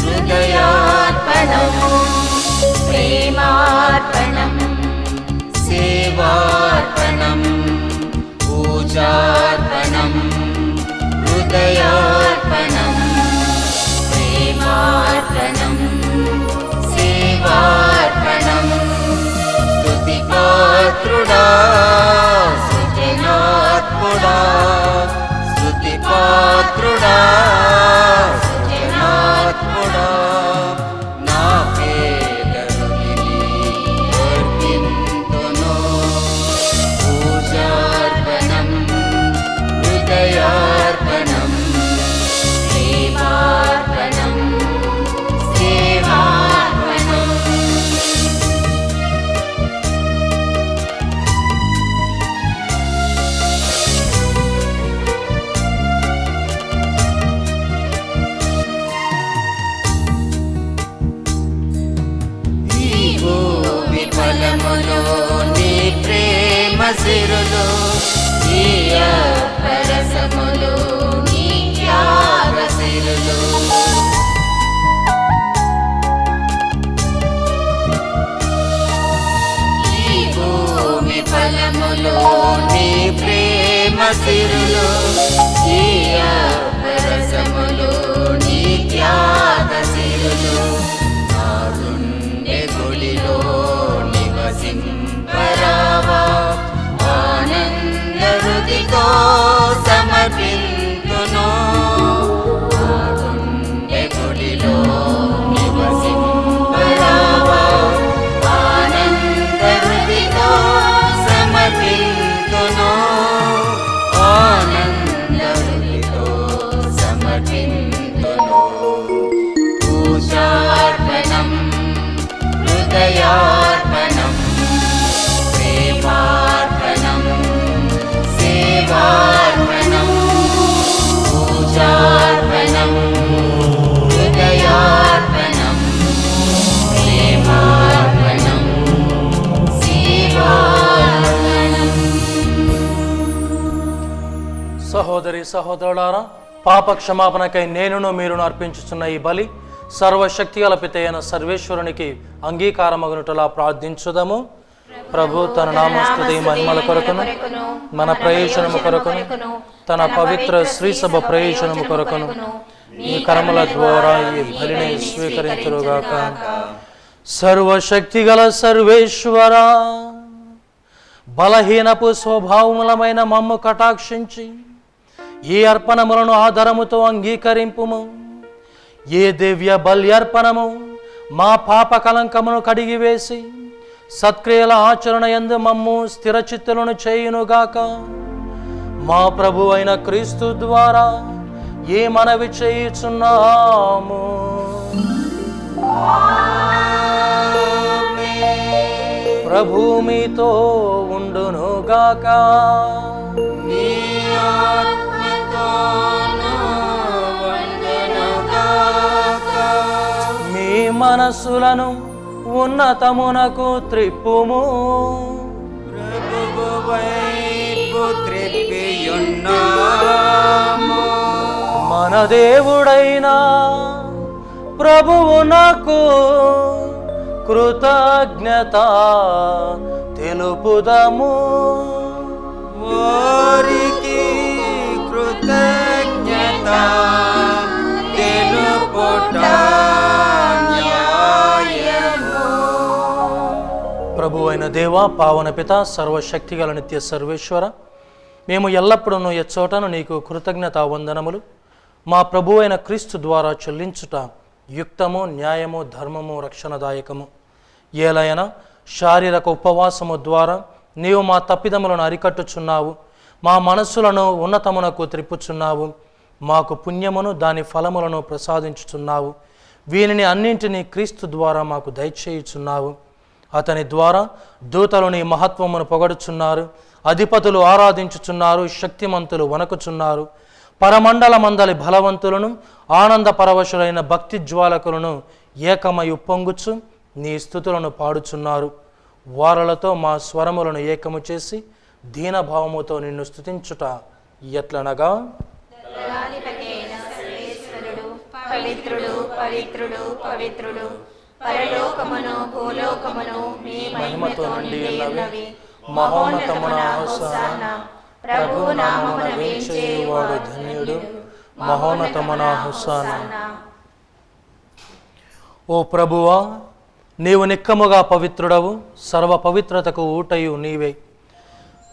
హృదయార్పణం, ప్రేమార్పణం, సేవార్పణం, పూజార్పణం, హృదయార్పణం, ప్రేమార్పణం, సేవార్పణం. స్తుతిపాత్రుడా, సృజనాత్ముడా, స్తుతిపాత్రుడా, సృజనాత్ముడా, నా పేదరుని అర్పింతును. సిరులు నీ అప్పరసములు నీ త్యాగ సిరులు ఈ భూమి ఫలములు నీ ప్రేమ సిరులు ఈ అప్పరసములు నీ త్యాగ సిరులు నా గుండె గుడిలో నివసింపరావా ఆనంద హృదితో సమర్పింతును నా గుండె గుడిలో నివసింపరావా ఆనంద హృదితో సమర్పింతును ఆనంద హృదితో సమర్పింతును పూజార్పణం హృదయార్పణం ప్రేమార్పణం సేవార్పణం పూజార్పణం హృదయార్పణం ప్రేమార్పణం సేవార్పణం. సహోదరి సహోదరులారా, పాప క్షమాపణకై నేనును మీరును అర్పించుచున్న ఈ బలి సర్వశక్తి గల పితైన సర్వేశ్వరునికి అంగీకారమగునుటలా ప్రార్థించుదము. ప్రభు తన నామస్తుతి మహిమల కొరకును మన ప్రయోజనము కొరకును తన పవిత్ర శ్రీసభ ప్రయోజనము కొరకును ఈ కర్మల ద్వారా ఈ బలిని స్వీకరించుగాక. సర్వశక్తి గల సర్వేశ్వర, బలహీనపు స్వభావములమైన మమ్ము కటాక్షించి ఈ అర్పణములను ఆధారముతో అంగీకరింపుము. ఏ దివ్య బల్యర్పణము మా పాప కలంకమును కడిగివేసి సత్క్రియల ఆచరణ యందు మమ్ము స్థిరచిత్తులను చేయునుగాక. మా ప్రభు అయిన క్రీస్తు ద్వారా ఏ మనవి చేయుచున్నాము. ప్రభు మీతో ఉండునుగాక. నీ ఆత్మతోను ఉండునుగాక. మీ మనస్సులను ఉన్నతమునకు త్రిప్పుము. ప్రభువు వైపు త్రిప్పియున్నాము. మన దేవుడైన ప్రభువునకు కృతజ్ఞత తెలుపుదము. వారికి కృతజ్ఞత తెలుపుట న్యాయము. ప్రభు అయిన దేవ, పావన పిత, సర్వశక్తి గల నిత్య సర్వేశ్వర, మేము ఎల్లప్పుడూ ఎచ్చోటను నీకు కృతజ్ఞత వందనములు మా ప్రభు అయిన క్రీస్తు ద్వారా చెల్లించుట యుక్తము, న్యాయము, ధర్మము, రక్షణదాయకము. ఏలైనా శారీరక ఉపవాసము ద్వారా నీవు మా తప్పిదములను అరికట్టుచున్నావు, మా మనస్సులను ఉన్నతమునకు త్రిప్పుచున్నావు, మాకు పుణ్యమును దాని ఫలములను ప్రసాదించుచున్నావు. వీనిని అన్నింటినీ క్రీస్తు ద్వారా మాకు దయచేయుచున్నావు. అతని ద్వారా దూతలు నీ మహత్వమును పొగడుచున్నారు, అధిపతులు ఆరాధించుచున్నారు, శక్తిమంతులు వణకుచున్నారు. పరమండల మందలి బలవంతులను ఆనంద పరవశులైన భక్తి జ్వాలకులను ఏకమై ఉప్పొంగుచు నీ స్తుతులను పాడుచున్నారు. వారలతో మా స్వరములను ఏకము చేసి దీనభావముతో నిన్ను స్తుతించుట ఎట్లనగా, పవిత్రుడు పవిత్రుడు పవిత్రుడు, పరలోకమును భూలోకమును మీ మహిమతో నిండి ఉన్నవి. మహోన్నతమున హోసానా, ప్రభువు నామమున వేంచేయువాడు ధన్యుడు. మహోన్నతమున హోసానా. ఓ ప్రభువా, నీవు నిక్కముగా పవిత్రుడవు, సర్వ పవిత్రతకు ఊటయు నీవే.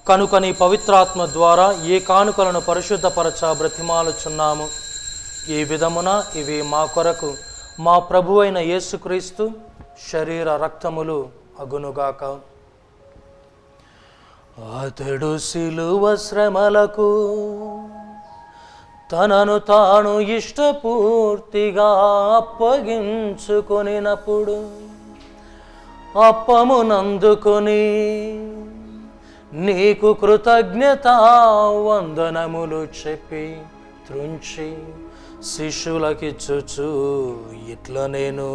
కనుక నీ పవిత్రాత్మ ద్వారా ఏ కానుకలను పరిశుద్ధపరచ బ్రతిమాలుచున్నాము. ఈ విధమున ఇవి మా కొరకు మా ప్రభువైన యేసుక్రీస్తు శరీర రక్తములు అగునుగాక. అతడు శిలువ శ్రమలకు తనను తాను ఇష్టపూర్తిగా అప్పగించుకొనినప్పుడు అప్పమునందుకొని నీకు కృతజ్ఞత వందనములు చెప్పి త్రుంచి శిష్యులకిచ్చుచు ఇట్లా నేను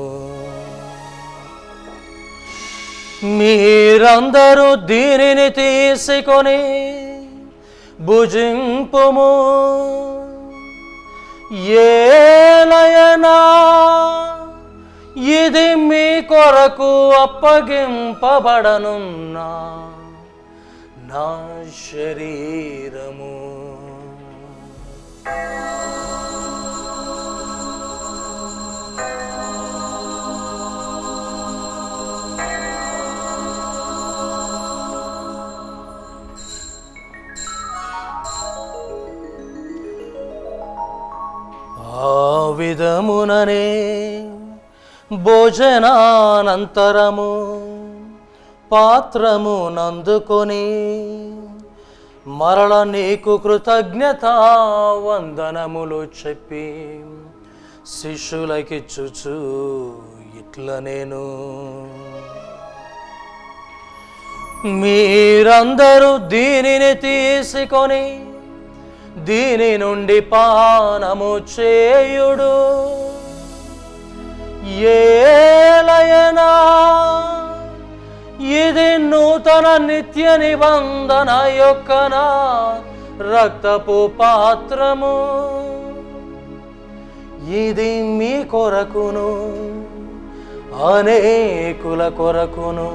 మీరందరూ దీనిని తీసుకొని భుజింపుము. ఏలయనా ఇది మీ కొరకు అప్పగింపబడనున్న నా శరీరము. ఆ విధముననే భోజనానంతరము పాత్రము నందుకొని మరల నీకు కృతజ్ఞతా వందనములు చెప్పి శిష్యులకిచ్చుచు ఇట్ల నేను, మీరందరూ దీనిని తీసుకొని దీని నుండి పానము చేయుడు. ఏలయనా ఇది నూతన నిత్య నిబంధన యొక్క నా రక్తపు పాత్రము. ఇది మీ కొరకును అనేకుల కొరకును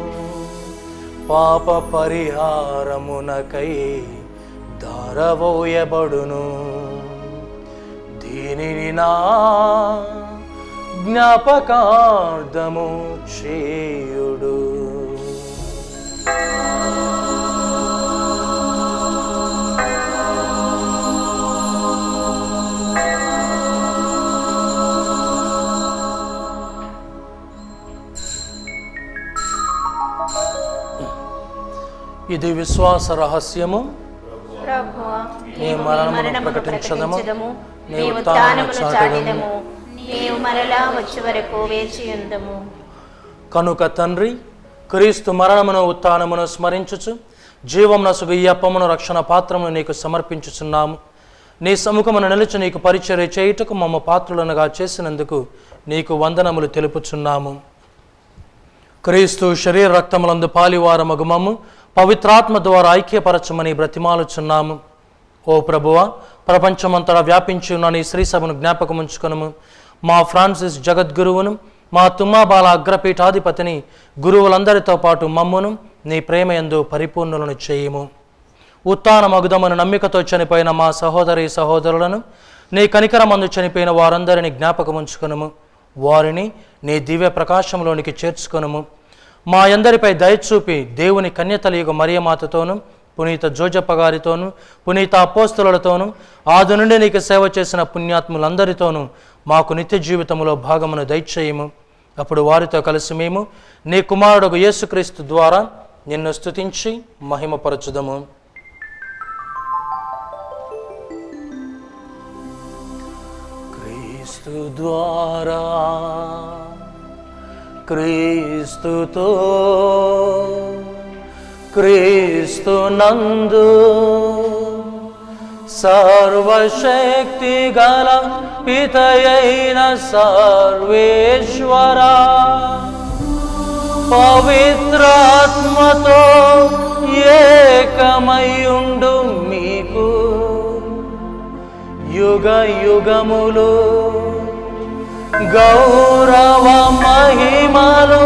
పాప పరిహారమునకై ధారవోయబడును. దీనిని నా జ్ఞాపకార్థము చేయుడు. ఇది విశ్వాస రహస్యము. ప్రభువా, నీ మరణమును ప్రకటించదము, నీ ఉత్థానమును చాటెదము, నీవు మరలా వచ్చే వరకు వేచియుందుము. కనుక తండ్రి, క్రీస్తు మరణమును ఉత్థానమును స్మరించుచు జీవమునసుగు ఈ అప్పమును రక్షణ పాత్రమును నీకు సమర్పించుచున్నాము. నీ సముఖమును నిలిచి నీకు పరిచర్య చేయుటకు మమ్మ పాత్రులనుగా చేసినందుకు నీకు వందనములు తెలుపుచున్నాము. క్రీస్తు శరీర రక్తములందు పాలివారమగు మమ్ము పవిత్రాత్మ ద్వారా ఐక్యపరచమని బ్రతిమాలుచున్నాము. ఓ ప్రభువా, ప్రపంచమంతటా వ్యాపించి ఉన్న నీ శ్రీ సభను జ్ఞాపకముంచుకొనుము. మా ఫ్రాన్సిస్ జగద్గురువును, మా తుమ్మాబాల అగ్రపీఠాధిపతిని, గురువులందరితో పాటు మమ్మును నీ ప్రేమయందు పరిపూర్ణులను చేయుము. ఉత్థాన మగుదమను నమ్మికతో చనిపోయిన మా సహోదరి సహోదరులను, నీ కనికరమందు చనిపోయిన వారందరినీ జ్ఞాపకముంచుకొనుము. వారిని నీ దివ్య ప్రకాశంలోనికి చేర్చుకొనుము. మా అందరిపై దయచూపి దేవుని కన్యతలియుగ మరియమాతతోనూ, పునీత జోజప్ప గారితోనూ, పునీత అపోస్తలులతోనూ, ఆది నుండి నీకు సేవ చేసిన పుణ్యాత్ములందరితోనూ మాకు నిత్య జీవితంలో భాగమును దయచేయము. అప్పుడు వారితో కలిసి మేము నీ కుమారుడు యేసుక్రీస్తు ద్వారా నిన్ను స్తుతించి మహిమపరచుదము. క్రీస్తు ద్వారా, క్రీస్తుతో, క్రీస్తు నందు సర్వశక్తి గల పితయైన సర్వేశ్వర పవిత్రాత్మతో ఏకమయుండు మీకు యుగ యుగములు గౌరవ మహిమలు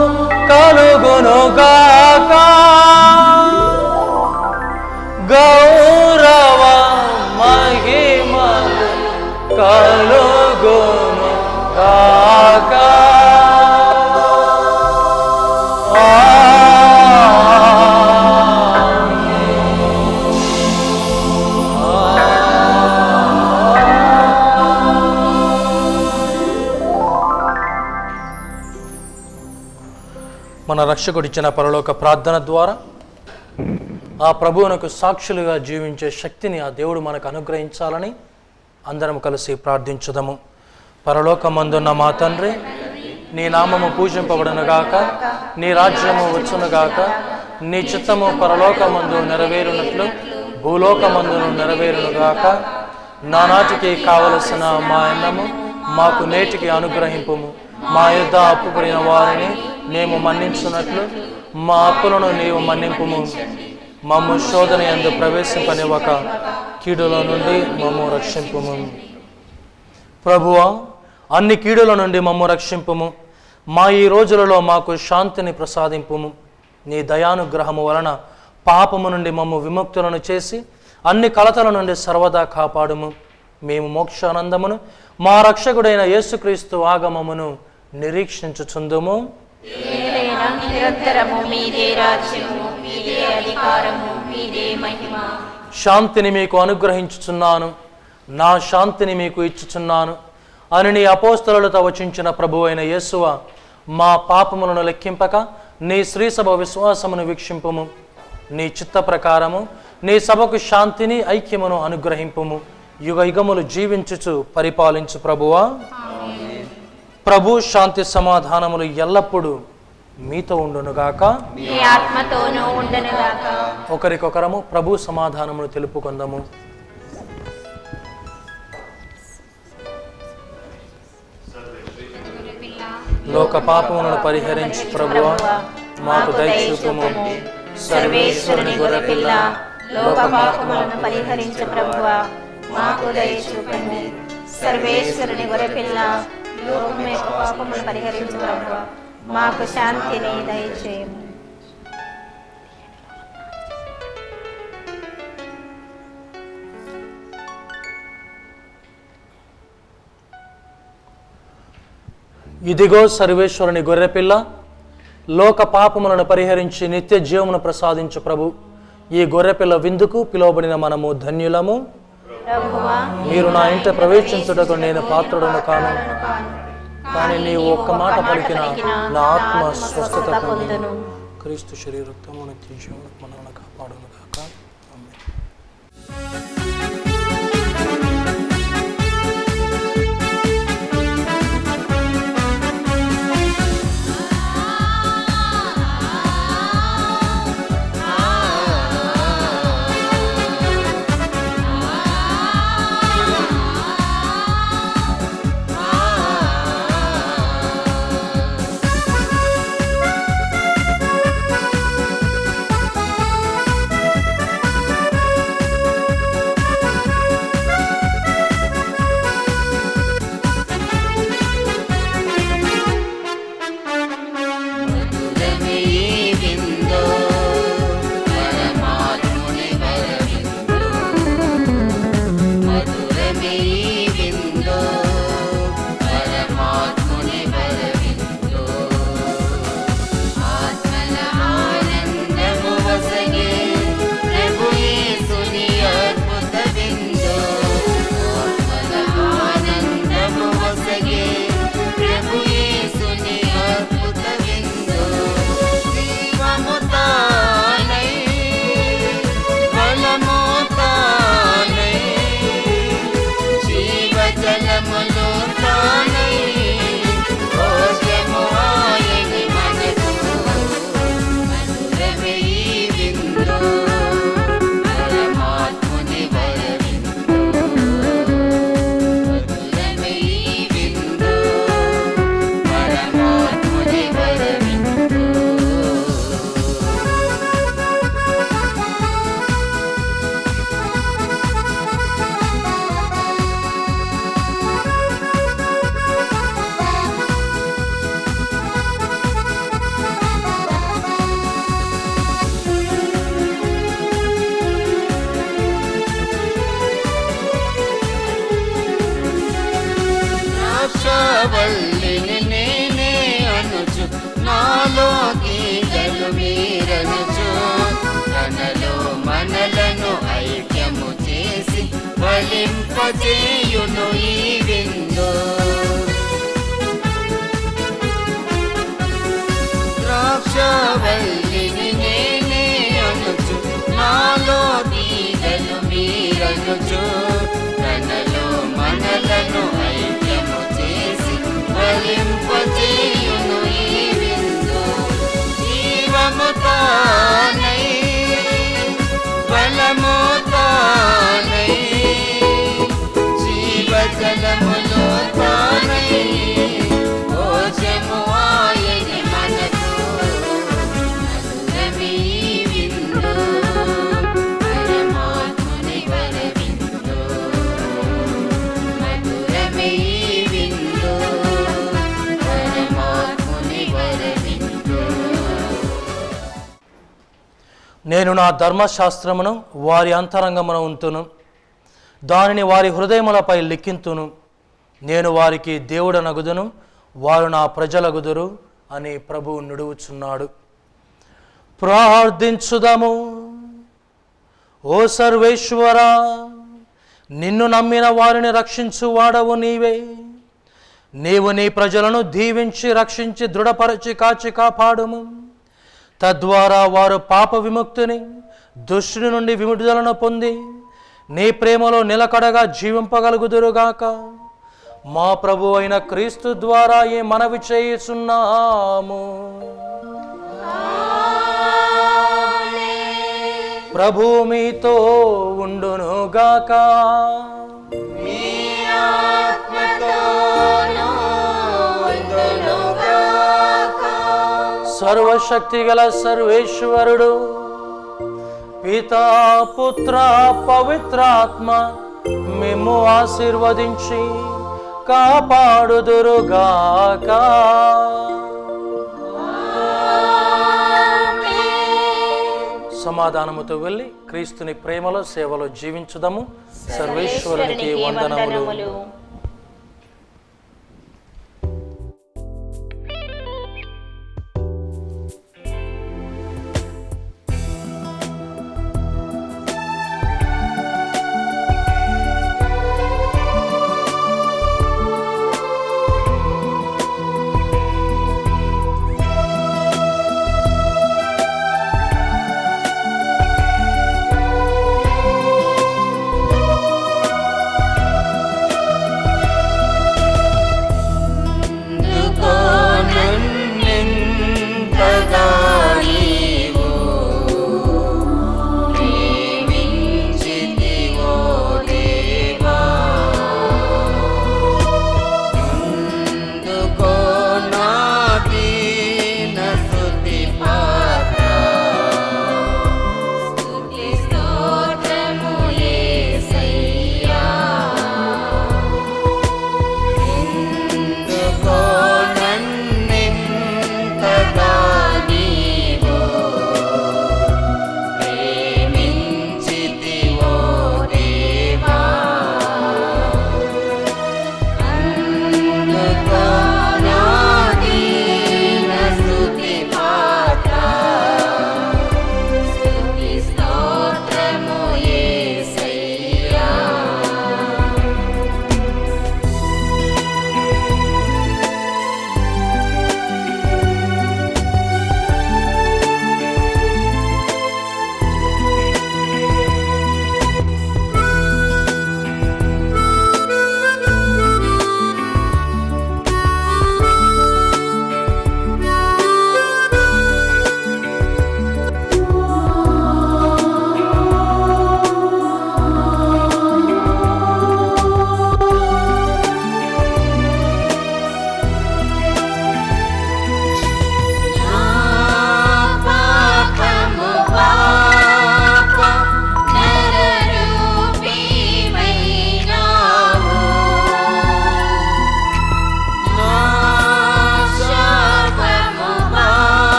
కలుగునుగాక. గౌరవ మహిమలు కలుగునుగాక. మన రక్షకుడిచ్చిన పరలోక ప్రార్థన ద్వారా ఆ ప్రభువునకు సాక్షులుగా జీవించే శక్తిని ఆ దేవుడు మనకు అనుగ్రహించాలని అందరం కలిసి ప్రార్థించుదాము. పరలోకమందున్న మా తండ్రి, నీ నామము పూజింపబడునుగాక, నీ రాజ్యము వచ్చునుగాక, నీ చిత్తము పరలోకమందు నెరవేరునట్లు భూలోకమందును నెరవేరునుగాక. నానాటికి కావలసిన మా అన్నము మాకు నేటికి అనుగ్రహింపుము. మా యొద్ద అప్పుపడిన వారిని మేము మన్నించున్నట్లు మా అప్పులను నీవు మన్నింపుము. మమ్ము శోధన యందు ప్రవేశింపనివ్వక కీడుల నుండి మమ్ము రక్షింపుము. ప్రభువా, అన్ని కీడుల నుండి మమ్ము రక్షింపుము. మా ఈ రోజులలో మాకు శాంతిని ప్రసాదింపుము. నీ దయానుగ్రహము వలన పాపము నుండి మమ్ము విముక్తులను చేసి అన్ని కలతల నుండి సర్వదా కాపాడుము. మేము మోక్షానందమును మా రక్షకుడైన యేసుక్రీస్తు ఆగమమును నిరీక్షించుచుందుము. నిరంతరము మీదే రాజ్యము, మీదే అధికారము, మీదే మహిమ. శాంతిని మీకు అనుగ్రహించుచున్నాను, నా శాంతిని మీకు ఇచ్చుచున్నాను అని నీ అపోస్తలులతో వచించిన ప్రభువైన యేసువ, మా పాపములను లెక్కింపక నీ శ్రీసభ విశ్వాసమును వీక్షింపుము. నీ చిత్త ప్రకారము నీ సభకు శాంతిని ఐక్యమును అనుగ్రహింపుము. యుగ యుగములు జీవించుచు పరిపాలించు ప్రభువా. ప్రభు శాంతి సమాధానములు ఎల్లప్పుడూ మీతో ఉండునుగాక, మీ ఆత్మతోనూ ఉండునుగాక. ఒకరికొకరము ప్రభు సమాధానమును తెలుపుకొందము. లోక పాపములను పరిహరించి ప్రభువా మాకు దయచూపుము. సర్వేశ్వరుని గొర్రెపిల్ల, లోక పాపములను పరిహరించు ప్రభువా మాకు దయచూపుము. సర్వేశ్వరుని గొర్రెపిల్ల, లోకం యొక్క పాపములను పరిహరించు ప్రభువా మాకు శాంతిని దయచేయము. ఇదిగో సర్వేశ్వరుని గొర్రెపిల్ల, లోక పాపములను పరిహరించి నిత్య జీవమును ప్రసాదించు ప్రభు. ఈ గొర్రెపిల్ల విందుకు పిలువబడిన మనము ధన్యులము. ప్రభువా, మీరు నా ఇంట ప్రవేశించుటకు నేను పాత్రుడను కాను, కానీ నీవు ఒక్క మాట పలికిన నా ఆత్మ స్వస్థత పొందును. క్రీస్తు శరీరత్వము నిత్య జీవమును మనల్ని కాపాడును గాక. ఆమేన్. వల్లిని నేనే అనుచు, నాలో తీగలు మీరనుచు, తనలో మనలను ఐక్యము చేసి ఫలింపజేయును ఈ విందు. ద్రాక్షవల్లిని నేనే అనుచు, నాలో తీగలు మీరనుచు, తనలో మనలను ఐక్యము చేసి ఫలింపజేయును ఈ విందు. జీవము తానై బలము తానై జీవజలములో తానై భోజము ఆయని మనకు నేను నా ధర్మశాస్త్రమును వారి అంతరంగమున ఉంతును, దానిని వారి హృదయములపై లిఖింతును. నేను వారికి దేవుడనగుదును, వారు నా ప్రజలగుదురు అని ప్రభువు నుడువుచున్నాడు. ప్రార్థించుదము. ఓ సర్వేశ్వరా, నిన్ను నమ్మిన వారిని రక్షించువాడవు నీవే. నీవు నీ ప్రజలను దీవించి రక్షించి దృఢపరచి కాచి కాపాడుము. తద్వారా వారు పాప విముక్తిని, దుష్టుని నుండి విముడుదలను పొంది నీ ప్రేమలో నిలకడగా జీవింపగలుగుదురుగాక. మా ప్రభు అయిన క్రీస్తు ద్వారా ఈ మనవి చేయుచున్నాము. ప్రభు మీతో ఉండునుగాక. సర్వశక్తి గల సర్వేశ్వరుడు పితా పుత్ర పవిత్రాత్మ మిమ్ము ఆశీర్వదించి కాపాడుదురుగాక. సమాధానముతో వెళ్ళి క్రీస్తుని ప్రేమలో సేవలో జీవించుదాము. సర్వేశ్వరునికి వందనములు.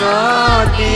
నాటి